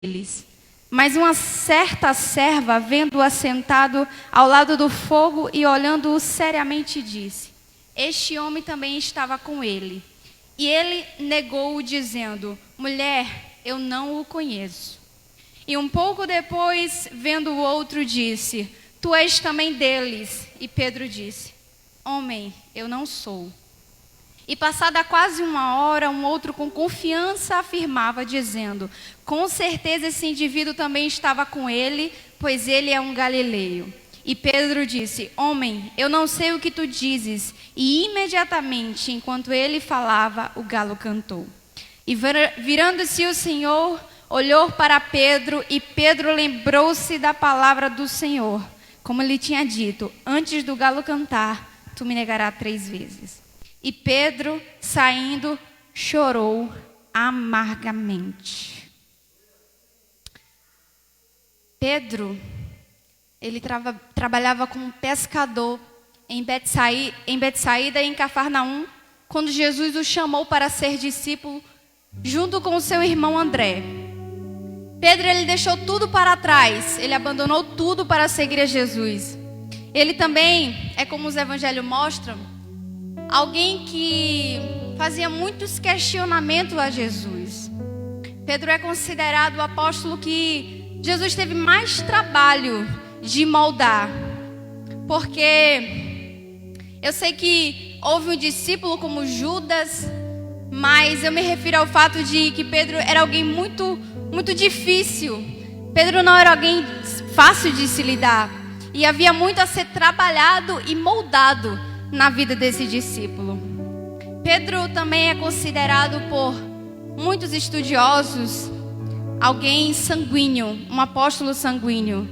deles. Mas uma certa serva, vendo-o assentado ao lado do fogo e olhando-o seriamente, disse: Este homem também estava com ele. E ele negou-o, dizendo: Mulher, eu não o conheço. E um pouco depois, vendo o outro, disse: Tu és também deles. E Pedro disse: Homem, eu não sou. E passada quase uma hora, um outro com confiança afirmava, dizendo: Com certeza esse indivíduo também estava com ele, pois ele é um galileu. E Pedro disse: Homem, eu não sei o que tu dizes. E imediatamente, enquanto ele falava, o galo cantou. E virando-se o Senhor, olhou para Pedro, e Pedro lembrou-se da palavra do Senhor, como ele tinha dito: Antes do galo cantar, tu me negarás 3 vezes. E Pedro, saindo, chorou amargamente. Pedro, ele trabalhava como pescador em Betsaída e em Cafarnaum, quando Jesus o chamou para ser discípulo, junto com o seu irmão André. Pedro, ele deixou tudo para trás, ele abandonou tudo para seguir a Jesus. Ele também, como os evangelhos mostram, alguém que fazia muitos questionamentos a Jesus. Pedro é considerado o apóstolo que Jesus teve mais trabalho de moldar. Porque eu sei que houve um discípulo como Judas, mas eu me refiro ao fato de que Pedro era alguém muito difícil. Pedro não era alguém fácil de se lidar. E havia muito a ser trabalhado e moldado na vida desse discípulo. Pedro também é considerado por muitos estudiosos alguém sanguíneo, um apóstolo sanguíneo.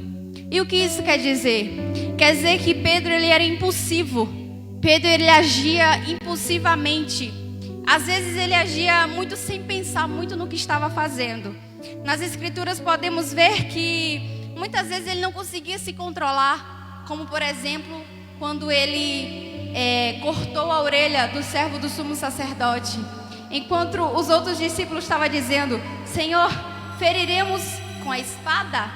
E o que isso quer dizer? Quer dizer que Pedro, ele era impulsivo. Pedro, ele agia impulsivamente. Às vezes ele agia muito sem pensar muito no que estava fazendo. Nas escrituras podemos ver que muitas vezes ele não conseguia se controlar, como por exemplo, quando ele cortou a orelha do servo do sumo sacerdote, enquanto os outros discípulos estavam dizendo: Senhor, feriremos com a espada?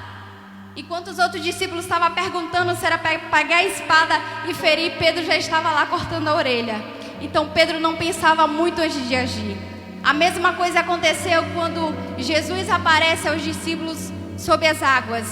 Enquanto os outros discípulos estavam perguntando se era para pegar a espada e ferir, Pedro já estava lá cortando a orelha. Então Pedro não pensava muito antes de agir. A mesma coisa aconteceu quando Jesus aparece aos discípulos sob as águas.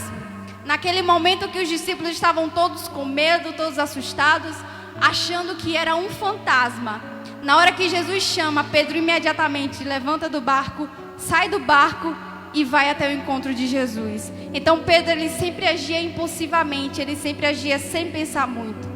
Naquele momento que os discípulos estavam todos com medo, todos assustados, achando que era um fantasma. Na hora que Jesus chama, Pedro imediatamente levanta do barco, sai do barco e vai até o encontro de Jesus. Então Pedro, ele sempre agia impulsivamente, ele sempre agia sem pensar muito.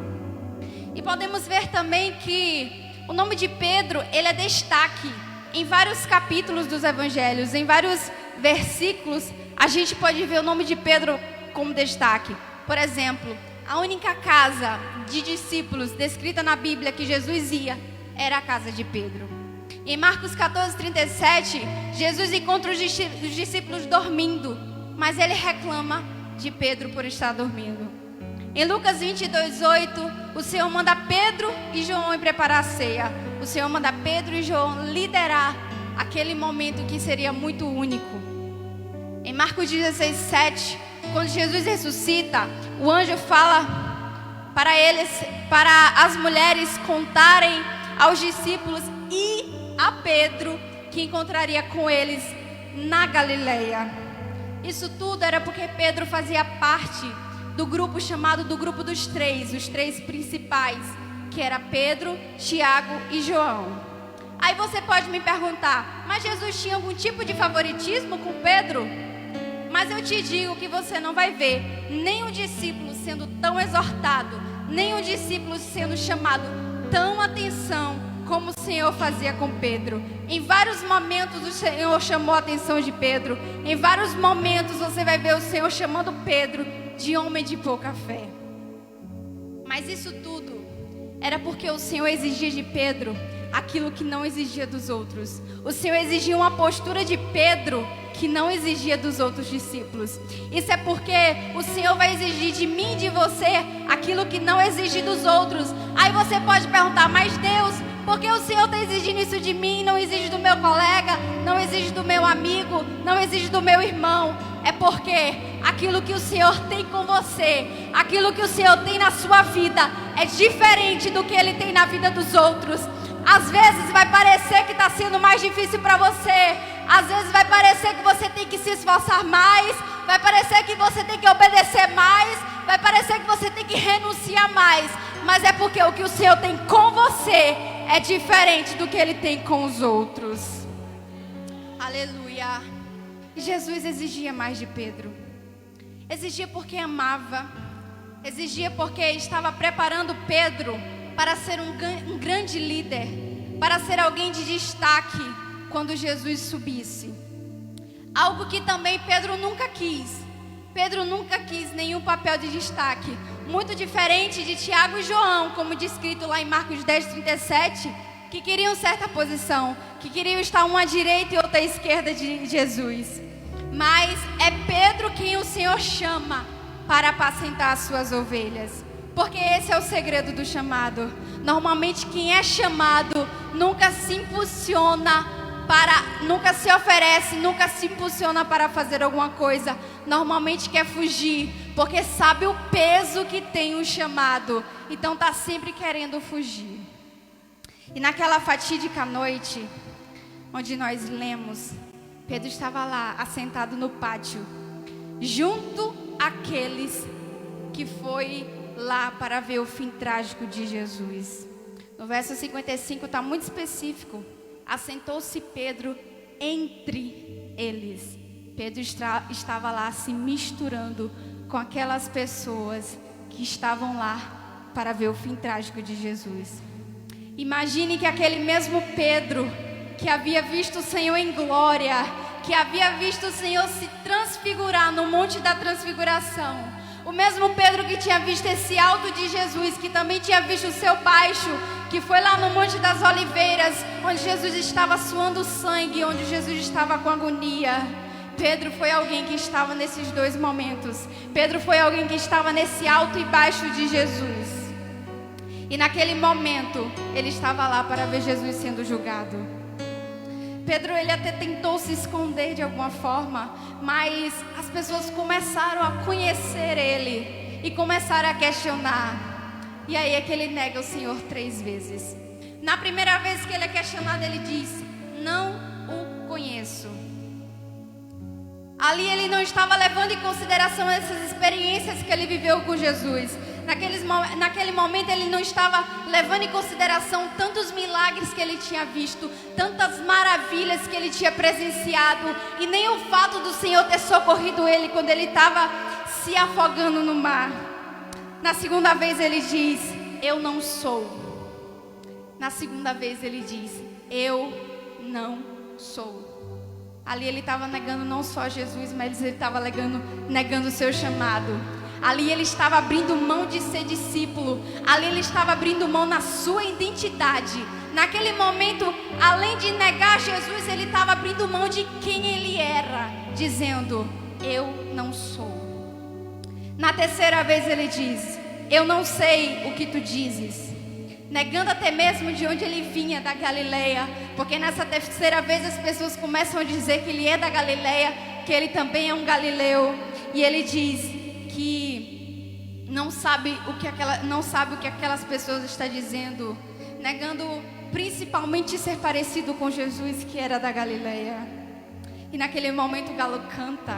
E podemos ver também que o nome de Pedro, ele é destaque em vários capítulos dos evangelhos, em vários versículos, a gente pode ver o nome de Pedro como destaque. Por exemplo, a única casa de discípulos descrita na Bíblia que Jesus ia era a casa de Pedro. Em Marcos 14:37, Jesus encontra os discípulos dormindo, mas ele reclama de Pedro por estar dormindo. Em Lucas 22:8, o Senhor manda Pedro e João ir preparar a ceia. O Senhor manda Pedro e João liderar aquele momento que seria muito único. Em Marcos 16:7, quando Jesus ressuscita, o anjo fala para as mulheres contarem aos discípulos e a Pedro que encontraria com eles na Galileia. Isso tudo era porque Pedro fazia parte do grupo chamado do grupo dos 3, os 3 principais, que era Pedro, Tiago e João. Aí você pode me perguntar: mas Jesus tinha algum tipo de favoritismo com Pedro? Mas eu te digo que você não vai ver nenhum discípulo sendo tão exortado, nenhum discípulo sendo chamado tão atenção como o Senhor fazia com Pedro. Em vários momentos o Senhor chamou a atenção de Pedro. Em vários momentos você vai ver o Senhor chamando Pedro de homem de pouca fé. Mas isso tudo era porque o Senhor exigia de Pedro aquilo que não exigia dos outros. O Senhor exigia uma postura de Pedro que não exigia dos outros discípulos. Isso é porque o Senhor vai exigir de mim e de você aquilo que não exige dos outros. Aí você pode perguntar: mas Deus, Porque o Senhor está exigindo isso de mim, não exige do meu colega, não exige do meu amigo, não exige do meu irmão. É porque aquilo que o Senhor tem com você, aquilo que o Senhor tem na sua vida, é diferente do que Ele tem na vida dos outros. Às vezes vai parecer que está sendo mais difícil para você. Às vezes vai parecer que você tem que se esforçar mais. Vai parecer que você tem que obedecer mais. Vai parecer que você tem que renunciar mais. Mas é porque o que o Senhor tem com você é diferente do que Ele tem com os outros. Aleluia. E Jesus exigia mais de Pedro. Exigia porque amava. Exigia porque estava preparando Pedro para ser um grande líder, para ser alguém de destaque quando Jesus subisse. Algo que também Pedro nunca quis. Pedro nunca quis nenhum papel de destaque. Muito diferente de Tiago e João, como descrito lá em Marcos 10:37, que queriam certa posição, que queriam estar uma à direita e outra à esquerda de Jesus. Mas é Pedro quem o Senhor chama para apacentar as suas ovelhas. Porque esse é o segredo do chamado. Normalmente quem é chamado nunca se impulsiona nunca se oferece, nunca se impulsiona para fazer alguma coisa. Normalmente quer fugir, porque sabe o peso que tem o chamado. Então está sempre querendo fugir. E naquela fatídica noite, onde nós lemos, Pedro estava lá, assentado no pátio, junto àqueles que foi lá para ver o fim trágico de Jesus. No verso 55 está muito específico. Assentou-se Pedro entre eles. Pedro estava lá se misturando com aquelas pessoas que estavam lá para ver o fim trágico de Jesus. Imagine que aquele mesmo Pedro que havia visto o Senhor em glória, que havia visto o Senhor se transfigurar no Monte da Transfiguração, o mesmo Pedro que tinha visto esse alto de Jesus, que também tinha visto o seu baixo, que foi lá no Monte das Oliveiras, onde Jesus estava suando sangue, onde Jesus estava com agonia. Pedro foi alguém que estava nesses dois momentos. Pedro foi alguém que estava nesse alto e baixo de Jesus. E naquele momento, ele estava lá para ver Jesus sendo julgado. Pedro, ele até tentou se esconder de alguma forma, mas as pessoas começaram a conhecer ele e começaram a questionar. E aí é que ele nega o Senhor 3 vezes. Na primeira vez que ele é questionado, ele diz: não o conheço. Ali ele não estava levando em consideração essas experiências que ele viveu com Jesus. Naquele momento ele não estava levando em consideração tantos milagres que ele tinha visto, tantas maravilhas que ele tinha presenciado, e nem o fato do Senhor ter socorrido ele quando ele estava se afogando no mar. Na segunda vez ele diz: eu não sou. Na segunda vez ele diz: eu não sou. Ali ele estava negando não só Jesus, mas ele estava negando o seu chamado. Ali ele estava abrindo mão de ser discípulo. Ali ele estava abrindo mão na sua identidade. Naquele momento, além de negar Jesus, ele estava abrindo mão de quem ele era, dizendo: eu não sou. Na terceira vez ele diz: eu não sei o que tu dizes, negando até mesmo de onde ele vinha, da Galileia, porque nessa terceira vez as pessoas começam a dizer que ele é da Galileia, que ele também é um galileu, e ele diz que não sabe o que aquelas pessoas estão dizendo, negando principalmente ser parecido com Jesus, que era da Galileia. E naquele momento o galo canta.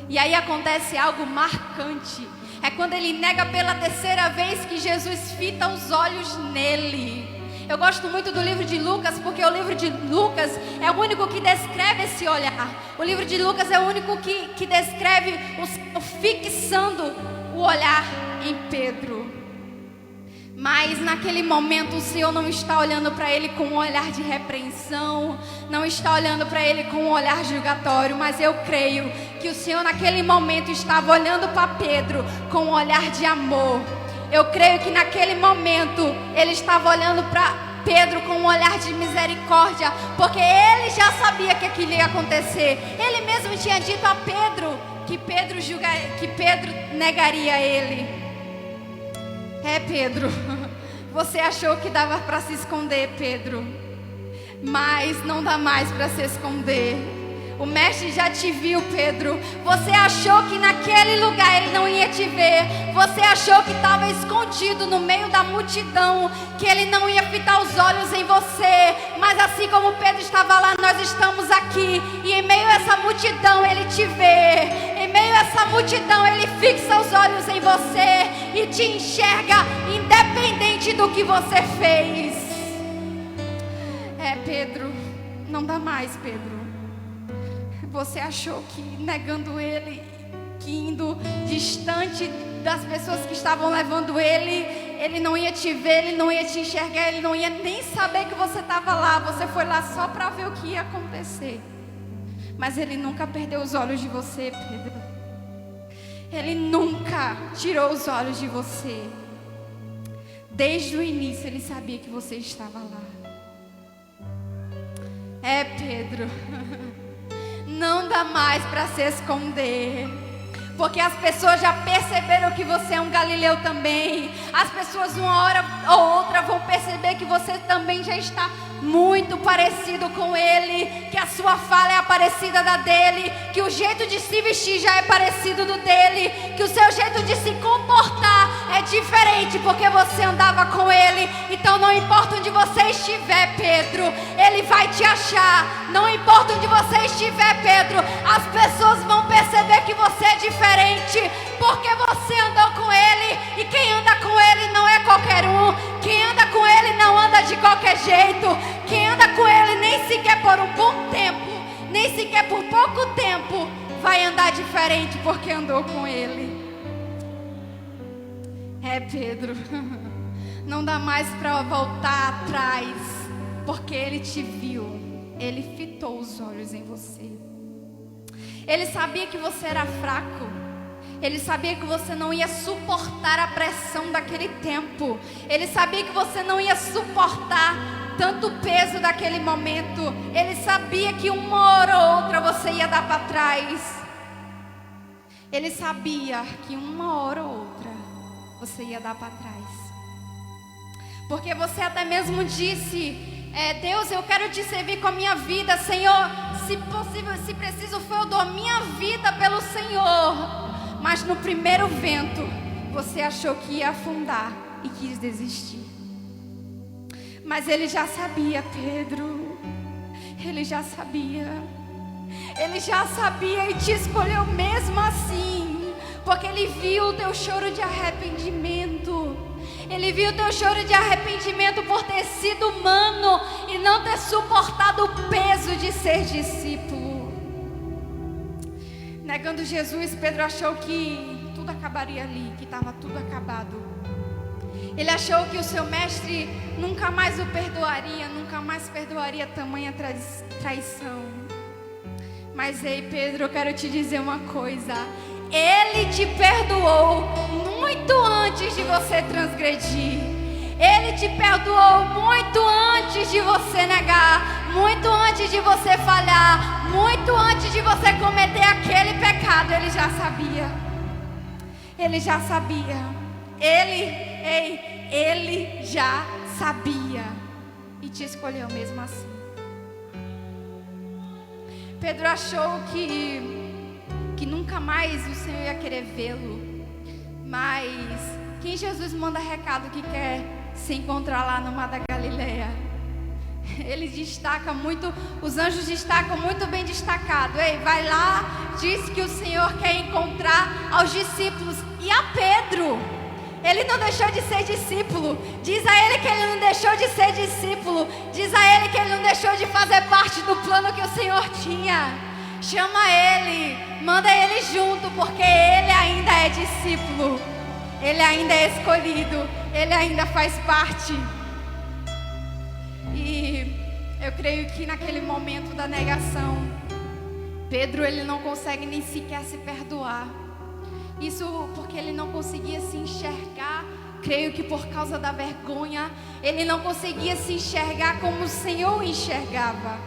E aí acontece algo marcante. É quando ele nega pela terceira vez que Jesus fita os olhos nele. Eu gosto muito do livro de Lucas, porque o livro de Lucas é o único que descreve esse olhar. O livro de Lucas é o único que descreve fixando o olhar em Pedro. Mas naquele momento o Senhor não está olhando para ele com um olhar de repreensão, não está olhando para ele com um olhar julgatório, mas eu creio que o Senhor naquele momento estava olhando para Pedro com um olhar de amor. Eu creio que naquele momento ele estava olhando para Pedro com um olhar de misericórdia, porque ele já sabia que aquilo ia acontecer. Ele mesmo tinha dito a Pedro que Pedro negaria ele. Pedro, Você achou que dava para se esconder, Pedro, mas não dá mais para se esconder. O mestre já te viu, Pedro. Você achou que naquele lugar ele não ia te ver. Você achou que estava escondido no meio da multidão, que ele não ia fitar os olhos em você. Mas assim como Pedro estava lá, nós estamos aqui. E em meio a essa multidão ele te vê. Em meio a essa multidão ele fixa os olhos em você e te enxerga independente do que você fez. Pedro, não dá mais, Pedro. Você achou que negando ele, que indo distante das pessoas que estavam levando ele não ia te ver, ele não ia te enxergar, ele não ia nem saber que você estava lá. Você foi lá só para ver o que ia acontecer. Mas ele nunca perdeu os olhos de você, Pedro. Ele nunca tirou os olhos de você. Desde o início ele sabia que você estava lá. Pedro, não dá mais para se esconder, porque as pessoas já perceberam que você é um galileu também. As pessoas uma hora ou outra vão perceber que você também já está muito parecido com ele, que a sua fala é parecida da dele, que o jeito de se vestir já é parecido do dele, que o seu jeito de se comportar é diferente porque você andava com ele. Então não importa onde você estiver, Pedro, ele vai te achar. Não importa onde você estiver, Pedro, as pessoas vão perceber que você é diferente, porque você andou com ele. E quem anda com ele não é qualquer um. Quem anda com ele não anda de qualquer jeito. Quem anda com ele nem sequer por um bom tempo, nem sequer por pouco tempo, vai andar diferente porque andou com ele. Pedro, não dá mais para voltar atrás, porque ele te viu, ele fitou os olhos em você. Ele sabia que você era fraco. Ele sabia que você não ia suportar a pressão daquele tempo. Ele sabia que você não ia suportar tanto peso daquele momento. Ele sabia que uma hora ou outra você ia dar para trás. Ele sabia que uma hora ou outra você ia dar para trás. Porque você até mesmo disse: Deus, eu quero te servir com a minha vida. Senhor, se possível, se preciso for, eu dou a minha vida pelo Senhor. Mas no primeiro vento, você achou que ia afundar e quis desistir. Mas ele já sabia, Pedro. Ele já sabia. Ele já sabia e te escolheu mesmo assim. Porque ele viu o teu choro de arrependimento. Ele viu o teu choro de arrependimento por ter sido humano e não ter suportado o peso de ser discípulo. Negando Jesus, Pedro achou que tudo acabaria ali, que estava tudo acabado. Ele achou que o seu mestre nunca mais o perdoaria, nunca mais perdoaria tamanha traição. Mas ei, Pedro, eu quero te dizer uma coisa. Ele te perdoou muito antes de você transgredir. Ele te perdoou muito antes de você negar, muito antes de você falhar, muito antes de você cometer aquele pecado. Ele já sabia. Ele já sabia. Ele já sabia e te escolheu mesmo assim. Pedro achou que nunca mais o Senhor ia querer vê-lo. Mas quem Jesus manda recado que quer se encontrar lá no Mar da Galileia, ele destaca muito, os anjos destacam muito bem destacado. Ei, vai lá, diz que o Senhor quer encontrar aos discípulos. E a Pedro, ele não deixou de ser discípulo. Diz a ele que ele não deixou de ser discípulo. Diz a ele que ele não deixou de fazer parte do plano que o Senhor tinha. Chama ele, manda ele junto, porque ele ainda é discípulo. Ele ainda é escolhido, ele ainda faz parte. E eu creio que naquele momento da negação, Pedro, ele não consegue nem sequer se perdoar. Isso porque ele não conseguia se enxergar. Creio que por causa da vergonha, ele não conseguia se enxergar como o Senhor o enxergava,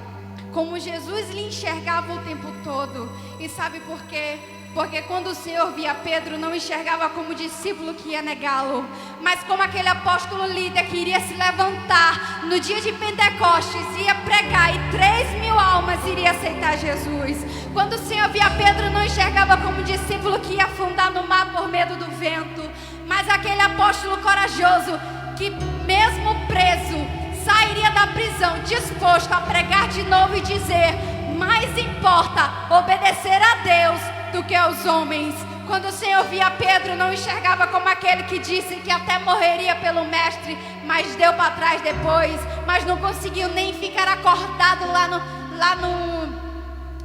como Jesus lhe enxergava o tempo todo. E sabe por quê? Porque quando o Senhor via Pedro, não enxergava como discípulo que ia negá-lo, mas como aquele apóstolo líder que iria se levantar no dia de Pentecostes, ia pregar e 3.000 almas iriam aceitar Jesus. Quando o Senhor via Pedro, não enxergava como discípulo que ia afundar no mar por medo do vento, mas aquele apóstolo corajoso que, mesmo preso, sairia da prisão disposto a pregar de novo e dizer: mais importa obedecer a Deus do que aos homens. Quando o Senhor via Pedro, não enxergava como aquele que disse que até morreria pelo mestre, mas deu para trás depois, mas não conseguiu nem ficar acordado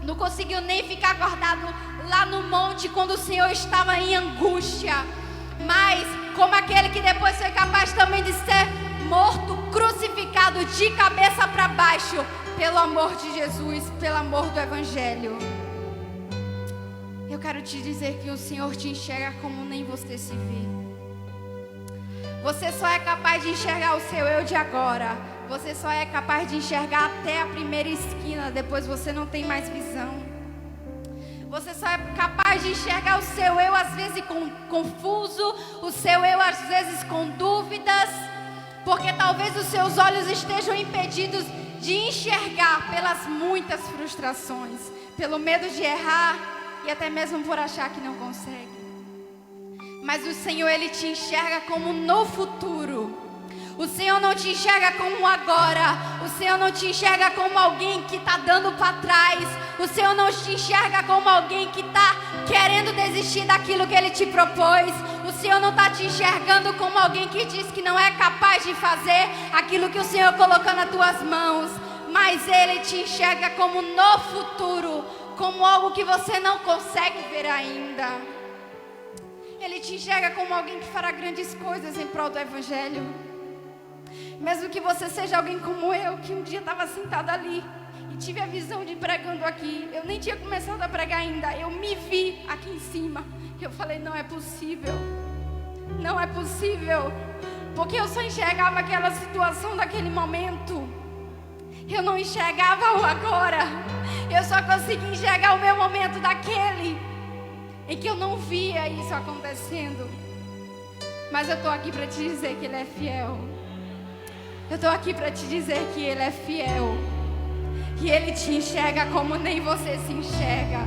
não conseguiu nem ficar acordado lá no monte quando o Senhor estava em angústia, mas como aquele que depois foi capaz também de ser morto, crucificado de cabeça para baixo, pelo amor de Jesus, pelo amor do Evangelho. Eu quero te dizer que o Senhor te enxerga como nem você se vê. Você só é capaz de enxergar o seu eu de agora. Você só é capaz de enxergar até a primeira esquina, depois você não tem mais visão. Você só é capaz de enxergar o seu eu às vezes confuso, o seu eu às vezes com dúvidas, porque talvez os seus olhos estejam impedidos de enxergar pelas muitas frustrações, pelo medo de errar e até mesmo por achar que não consegue. Mas o Senhor, Ele te enxerga como no futuro. O Senhor não te enxerga como agora. O Senhor não te enxerga como alguém que está dando para trás. O Senhor não te enxerga como alguém que está querendo desistir daquilo que Ele te propôs. O Senhor não está te enxergando como alguém que diz que não é capaz de fazer aquilo que o Senhor colocou nas tuas mãos. Mas Ele te enxerga como no futuro, como algo que você não consegue ver ainda. Ele te enxerga como alguém que fará grandes coisas em prol do Evangelho. Mesmo que você seja alguém como eu, que um dia estava sentada ali e tive a visão de pregando aqui. Eu nem tinha começado a pregar ainda. Eu me vi aqui em cima. Eu falei: não é possível. Não é possível. Porque eu só enxergava aquela situação daquele momento. Eu não enxergava o agora. Eu só conseguia enxergar o meu momento daquele em que eu não via isso acontecendo. Mas eu estou aqui para te dizer que Ele é fiel. Eu estou aqui para te dizer que Ele é fiel. Que Ele te enxerga como nem você se enxerga.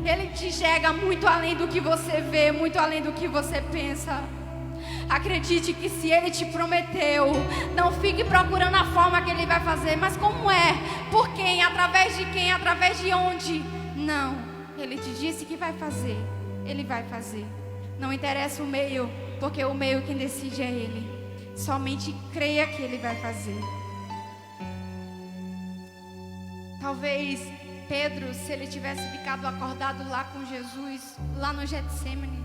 Ele te enxerga muito além do que você vê, muito além do que você pensa. Acredite que se Ele te prometeu, não fique procurando a forma que Ele vai fazer. Mas como é? Por quem? Através de quem? Através de onde? Não. Ele te disse que vai fazer. Ele vai fazer. Não interessa o meio, porque o meio quem decide é Ele. Somente creia que Ele vai fazer. Talvez Pedro, se ele tivesse ficado acordado lá com Jesus, lá no Getsemane,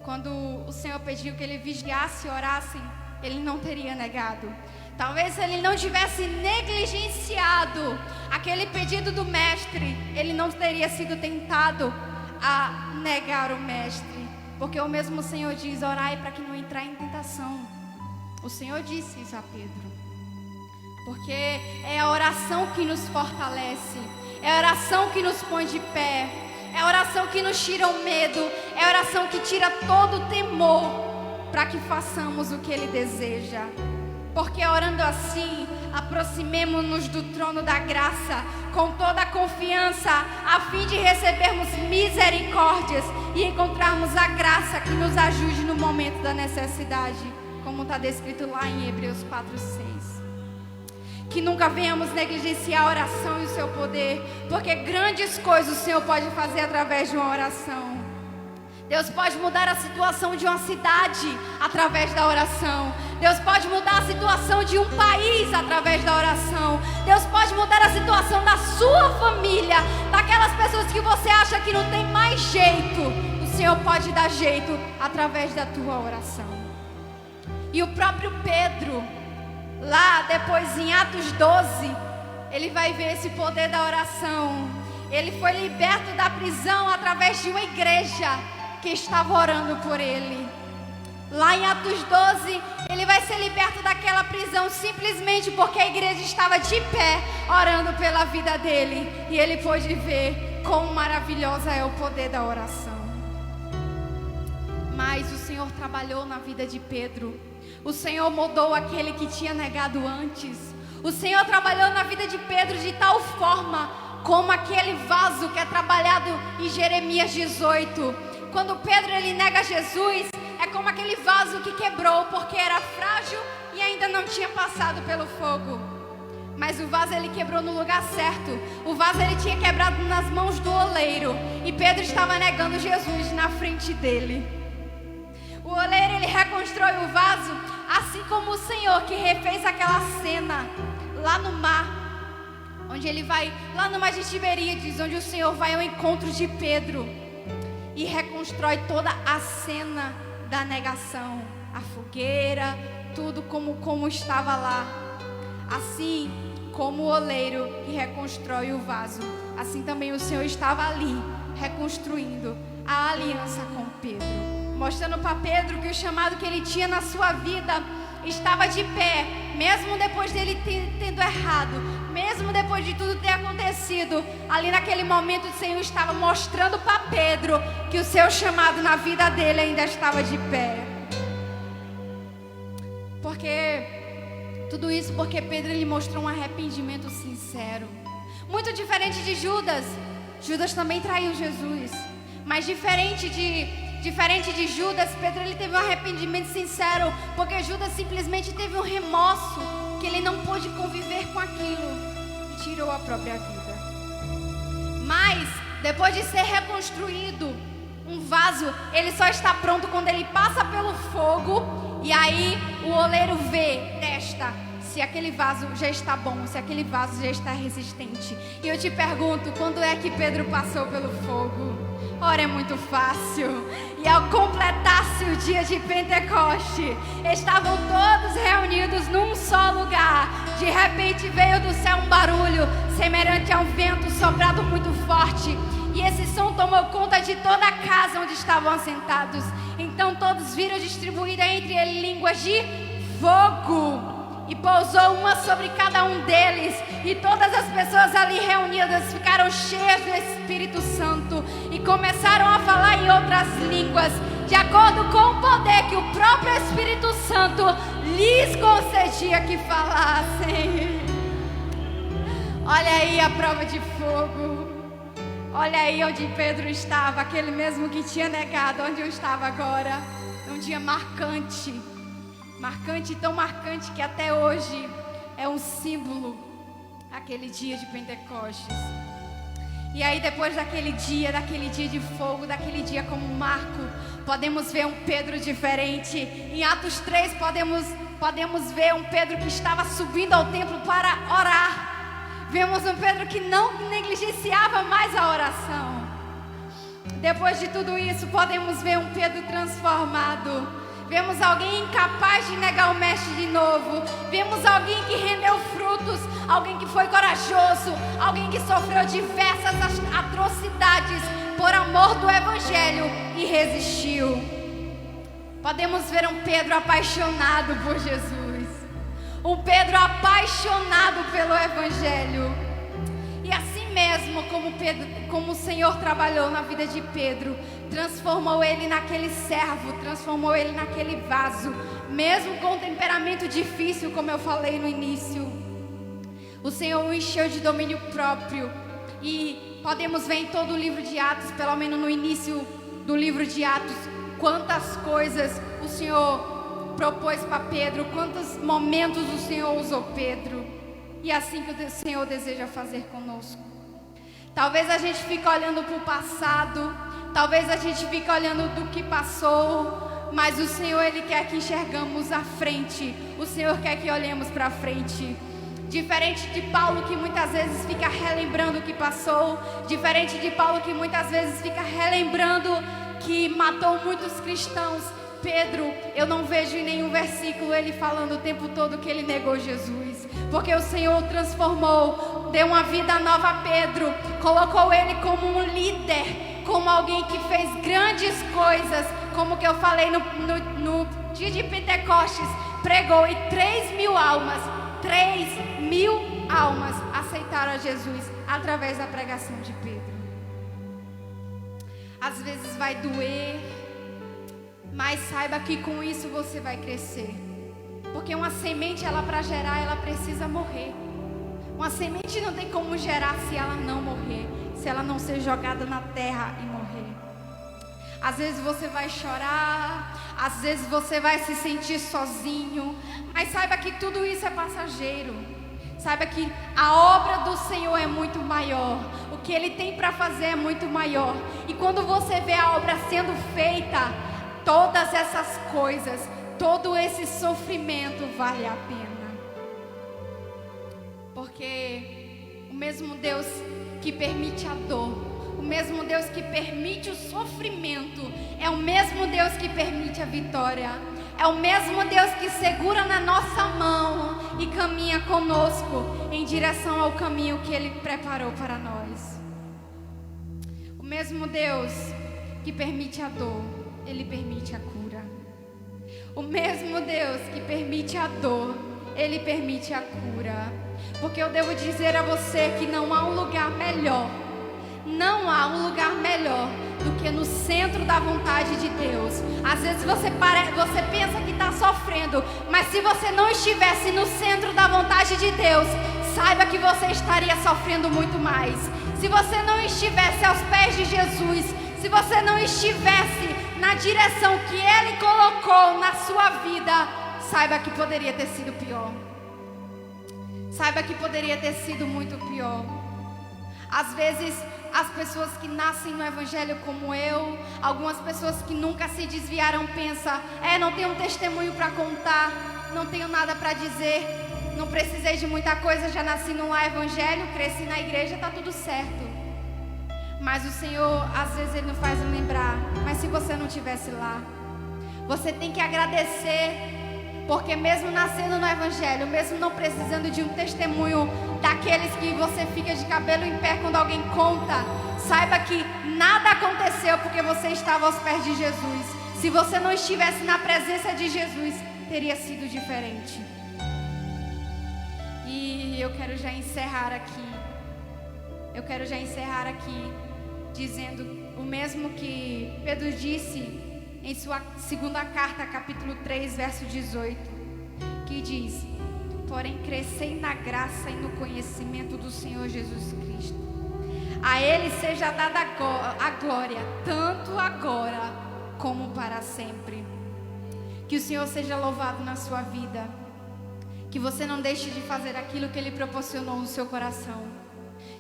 quando o Senhor pediu que ele vigiasse e orasse, ele não teria negado. Talvez se ele não tivesse negligenciado aquele pedido do mestre, ele não teria sido tentado a negar o mestre. Porque o mesmo Senhor diz: orai para que não entrar em tentação. O Senhor disse isso a Pedro. Porque é a oração que nos fortalece. É a oração que nos põe de pé. É a oração que nos tira o medo. É a oração que tira todo o temor, para que façamos o que Ele deseja. Porque orando assim, aproximemo-nos do trono da graça com toda a confiança, a fim de recebermos misericórdias e encontrarmos a graça que nos ajude no momento da necessidade, como está descrito lá em Hebreus 4:6. Que nunca venhamos negligenciar a oração e o seu poder, porque grandes coisas o Senhor pode fazer através de uma oração. Deus pode mudar a situação de uma cidade através da oração. Deus pode mudar a situação de um país através da oração. Deus pode mudar a situação da sua família, daquelas pessoas que você acha que não tem mais jeito. O Senhor pode dar jeito através da tua oração. E o próprio Pedro, lá depois em Atos 12, ele vai ver esse poder da oração. Ele foi liberto da prisão através de uma igreja que estava orando por ele. Lá em Atos 12, ele vai ser liberto daquela prisão simplesmente porque a igreja estava de pé orando pela vida dele. E ele pôde ver quão maravilhosa é o poder da oração. Mas o Senhor trabalhou na vida de Pedro. O Senhor mudou aquele que tinha negado antes. O Senhor trabalhou na vida de Pedro de tal forma como aquele vaso que é trabalhado em Jeremias 18. Quando Pedro ele nega Jesus, é como aquele vaso que quebrou porque era frágil e ainda não tinha passado pelo fogo. Mas o vaso ele quebrou no lugar certo. O vaso ele tinha quebrado nas mãos do oleiro. E Pedro estava negando Jesus na frente dele. O oleiro ele reconstrói o vaso, assim como o Senhor que refez aquela cena lá no mar, onde ele vai, lá no mar de Tiberíades, onde o Senhor vai ao encontro de Pedro e reconstrói toda a cena da negação, a fogueira, tudo como estava lá. Assim como o oleiro que reconstrói o vaso, assim também o Senhor estava ali reconstruindo a aliança com Pedro, mostrando para Pedro que o chamado que ele tinha na sua vida estava de pé, mesmo depois dele tendo errado, mesmo depois de tudo ter acontecido. Ali naquele momento o Senhor estava mostrando para Pedro que o seu chamado na vida dele ainda estava de pé. Tudo isso porque Pedro ele mostrou um arrependimento sincero, muito diferente de Judas. Judas também traiu Jesus, mas diferente de Judas, Pedro ele teve um arrependimento sincero, porque Judas simplesmente teve um remorso, que ele não pôde conviver com aquilo e tirou a própria vida. Mas depois de ser reconstruído, um vaso ele só está pronto quando ele passa pelo fogo. E aí o oleiro vê, testa se aquele vaso já está bom, se aquele vaso já está resistente. E eu te pergunto, quando é que Pedro passou pelo fogo? Ora, é muito fácil. E ao completar-se o dia de Pentecoste, estavam todos reunidos num só lugar. De repente veio do céu um barulho semelhante a um vento soprado muito forte. E esse som tomou conta de toda a casa onde estavam assentados. Então todos viram distribuída entre eles línguas de fogo, e pousou uma sobre cada um deles. E todas as pessoas ali reunidas ficaram cheias do Espírito Santo e começaram a falar em outras línguas, de acordo com o poder que o próprio Espírito Santo lhes concedia que falassem. Olha aí a prova de fogo. Olha aí onde Pedro estava, aquele mesmo que tinha negado, onde eu estava agora. Um dia marcante, tão marcante que até hoje é um símbolo, aquele dia de Pentecostes. E aí depois daquele dia de fogo, daquele dia como um marco, podemos ver um Pedro diferente. Em Atos 3 podemos ver um Pedro que estava subindo ao templo para orar. Vemos um Pedro que não negligenciava mais a oração. Depois de tudo isso, podemos ver um Pedro transformado. Vemos alguém incapaz de negar o mestre de novo. Vemos alguém que rendeu frutos, alguém que foi corajoso, alguém que sofreu diversas atrocidades por amor do Evangelho e resistiu. Podemos ver um Pedro apaixonado por Jesus. Um Pedro apaixonado pelo Evangelho. E assim mesmo como o Senhor trabalhou na vida de Pedro, transformou ele naquele servo, transformou ele naquele vaso, mesmo com um temperamento difícil, como eu falei no início. O Senhor o encheu de domínio próprio. E podemos ver em todo o livro de Atos, pelo menos no início do livro de Atos, quantas coisas o Senhor propôs para Pedro, quantos momentos o Senhor usou Pedro. E é assim que o Senhor deseja fazer conosco. Talvez a gente fique olhando para o passado, talvez a gente fique olhando do que passou, mas o Senhor ele quer que enxergamos a frente. O Senhor quer que olhemos para frente. Diferente de Paulo, que muitas vezes fica relembrando o que passou, diferente de Paulo, que muitas vezes fica relembrando que matou muitos cristãos, Pedro, eu não vejo em nenhum versículo ele falando o tempo todo que ele negou Jesus, porque o Senhor o transformou, deu uma vida nova a Pedro, colocou ele como um líder, como alguém que fez grandes coisas, como que eu falei no dia de Pentecostes, pregou e 3.000 almas aceitaram a Jesus através da pregação de Pedro. Às vezes vai doer, mas saiba que com isso você vai crescer. Porque uma semente, ela para gerar, ela precisa morrer. Uma semente não tem como gerar se ela não morrer, se ela não ser jogada na terra e morrer. Às vezes você vai chorar, às vezes você vai se sentir sozinho, mas saiba que tudo isso é passageiro. Saiba que a obra do Senhor é muito maior, o que Ele tem para fazer é muito maior. E quando você vê a obra sendo feita, todas essas coisas, todo esse sofrimento vale a pena. Porque o mesmo Deus que permite a dor, o mesmo Deus que permite o sofrimento, é o mesmo Deus que permite a vitória. É o mesmo Deus que segura na nossa mão e caminha conosco em direção ao caminho que Ele preparou para nós. O mesmo Deus que permite a dor, Ele permite a cura. O mesmo Deus que permite a dor, Ele permite a cura. Porque eu devo dizer a você que não há um lugar melhor, não há um lugar melhor do que no centro da vontade de Deus. Às vezes você pensa que está sofrendo, mas se você não estivesse no centro da vontade de Deus, saiba que você estaria sofrendo muito mais. Se você não estivesse aos pés de Jesus, se você não estivesse na direção que Ele colocou na sua vida, saiba que poderia ter sido pior. Saiba que poderia ter sido muito pior. Às vezes, as pessoas que nascem no Evangelho como eu, algumas pessoas que nunca se desviaram pensam: não tenho um testemunho para contar, não tenho nada para dizer, não precisei de muita coisa, já nasci num lar Evangelho, cresci na igreja, está tudo certo. Mas o Senhor, às vezes Ele nos faz lembrar: mas se você não estivesse lá, você tem que agradecer. Porque mesmo nascendo no Evangelho, mesmo não precisando de um testemunho daqueles que você fica de cabelo em pé quando alguém conta, saiba que nada aconteceu porque você estava aos pés de Jesus. Se você não estivesse na presença de Jesus, teria sido diferente. E eu quero já encerrar aqui dizendo o mesmo que Pedro disse em sua segunda carta, capítulo 3, verso 18, que diz: porém crescei na graça e no conhecimento do Senhor Jesus Cristo. A Ele seja dada a glória, tanto agora como para sempre. Que o Senhor seja louvado na sua vida. Que você não deixe de fazer aquilo que Ele proporcionou no seu coração.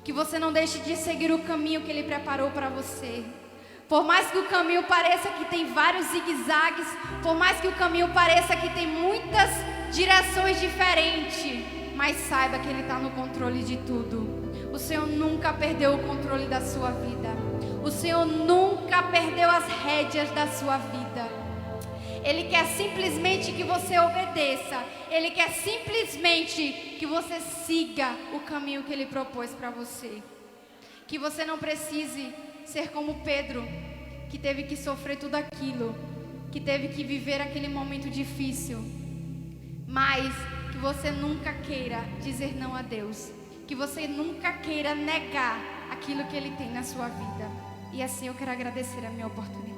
Que você não deixe de seguir o caminho que Ele preparou para você. Por mais que o caminho pareça que tem vários zigue-zagues, por mais que o caminho pareça que tem muitas direções diferentes, mas saiba que Ele está no controle de tudo. O Senhor nunca perdeu o controle da sua vida. O Senhor nunca perdeu as rédeas da sua vida. Ele quer simplesmente que você obedeça. Ele quer simplesmente que você siga o caminho que Ele propôs para você. Que você não precise ser como Pedro, que teve que sofrer tudo aquilo, que teve que viver aquele momento difícil, mas que você nunca queira dizer não a Deus, que você nunca queira negar aquilo que Ele tem na sua vida. E assim eu quero agradecer a minha oportunidade.